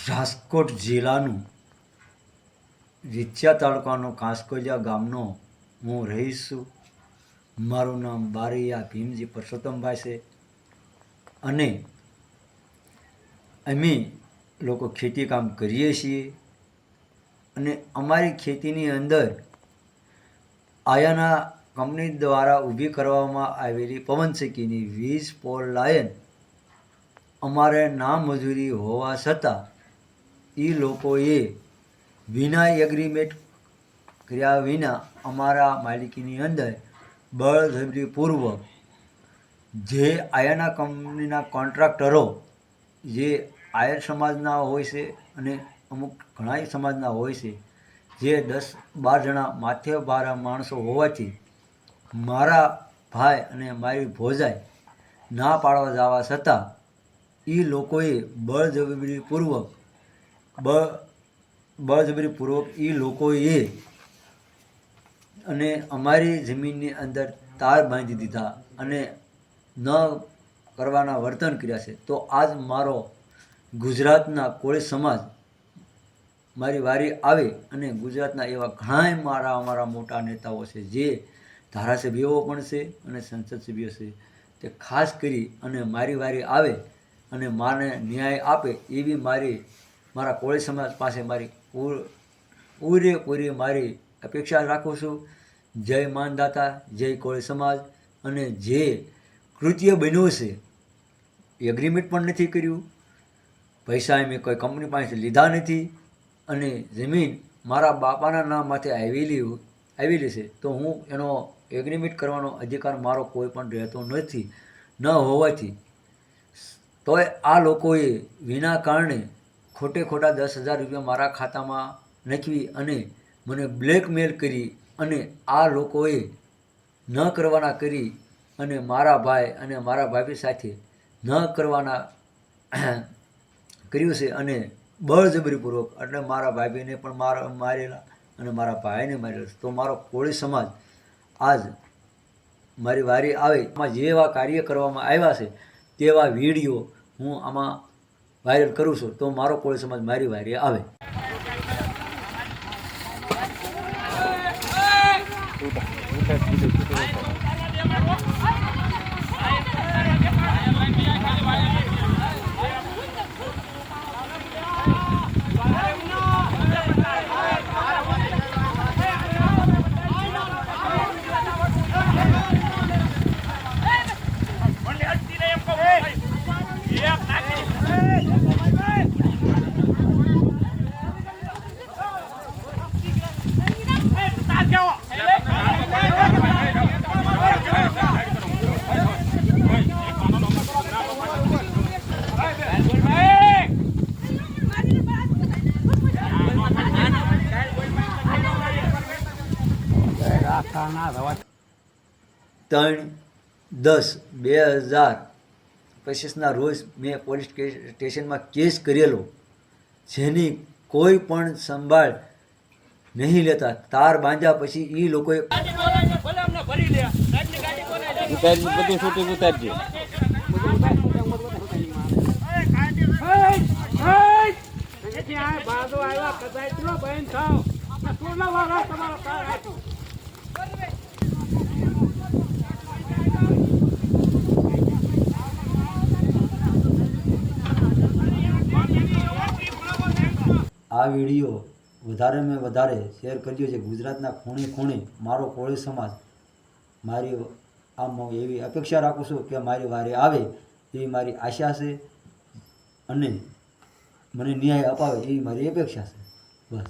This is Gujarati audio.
રાજકોટ જિલ્લાનું વિછિયા તાલુકાનો કાંસકોલિયા ગામનો હું રહીશ છું. મારું નામ બારૈયા ભીમજી પરસોત્તમભાઈ છે અને અમે લોકો ખેતી કામ કરીએ છીએ અને અમારી ખેતીની અંદર આયાના કંપની દ્વારા ઊભી કરવામાં આવેલી પવનચક્કીની વીજ પોલ લાઈન અમારે નામંજૂરી હોવા છતાં એ લોકોએ વિના એગ્રીમેન્ટ કર્યા વિના અમારા માલિકીની અંદર બળજબરીપૂર્વક જે આયરના કંપનીના કોન્ટ્રાક્ટરો જે આયર સમાજના હોય છે અને અમુક ઘણા સમાજના હોય છે, જે 10-12 જણા માથે બારા માણસો હોવાથી મારા ભાઈ અને મારી ભોજાઈ ના પાડવા જવા છતાં એ લોકોએ બળજબરીપૂર્વક એ લોકોએ અને અમારી જમીનની અંદર તાર બાંધી દીધા અને ન કરવાના વર્તન કર્યા છે. તો આજ મારો ગુજરાતના કોળી સમાજ મારી વારી આવે અને ગુજરાતના એવા ઘણાય અમારા મોટા નેતાઓ છે, જે ધારાસભ્યો પણ છે અને સંસદ સભ્યો છે, તે ખાસ કરી અને મારી વારી આવે અને માને ન્યાય આપે એવી મારા કોળી સમાજ પાસે મારી પૂરેપૂરી મારી અપેક્ષા રાખું છું. જય માનદાતા, જય કોળી સમાજ. અને જે કૃત્ય બન્યું છે, એગ્રીમેન્ટ પણ નથી કર્યું, પૈસા મેં કોઈ કંપની પાસે લીધા નથી અને જમીન મારા બાપાના નામ માથે આવેલી છે, તો હું એનો એગ્રીમેન્ટ કરવાનો અધિકાર મારો કોઈ પણ રહેતો નથી. ન હોવાથી તોય આ લોકોએ વિના કારણે ખોટા 10,000 રૂપિયા મારા ખાતામાં નાખવી અને મને બ્લેકમેલ કરી અને આ લોકોએ ન કરવાના કરી અને મારા ભાઈ અને મારા ભાભી સાથે ન કરવાના કર્યું છે અને બળજબરીપૂર્વક એટલે મારા ભાભીને પણ મારેલા અને મારા ભાઈને મારેલા. તો મારો કોળી સમાજ આજ મારી વારી આવે એમાં જેવા કાર્ય કરવામાં આવ્યા છે તેવા વિડીયો હું આમાં વાયરલ કરું છું. તો મારો કોળી સમાજ મારી વારી આવે. ત્રણ 10/2025 રોજ મેં પોલીસ સ્ટેશનમાં કેસ કરેલો, જેની કોઈ પણ સંભાળ નહીં લેતા તાર બાંધ્યા પછી એ લોકોએ આ વિડીયો વધારેમાં વધારે શેર કરજો. છે ગુજરાતના ખૂણે ખૂણે મારો કોળી સમાજ મારી એવી અપેક્ષા રાખું છું કે મારી વારે આવે એવી મારી આશા છે અને મને ન્યાય અપાવે એવી મારી અપેક્ષા છે. બસ.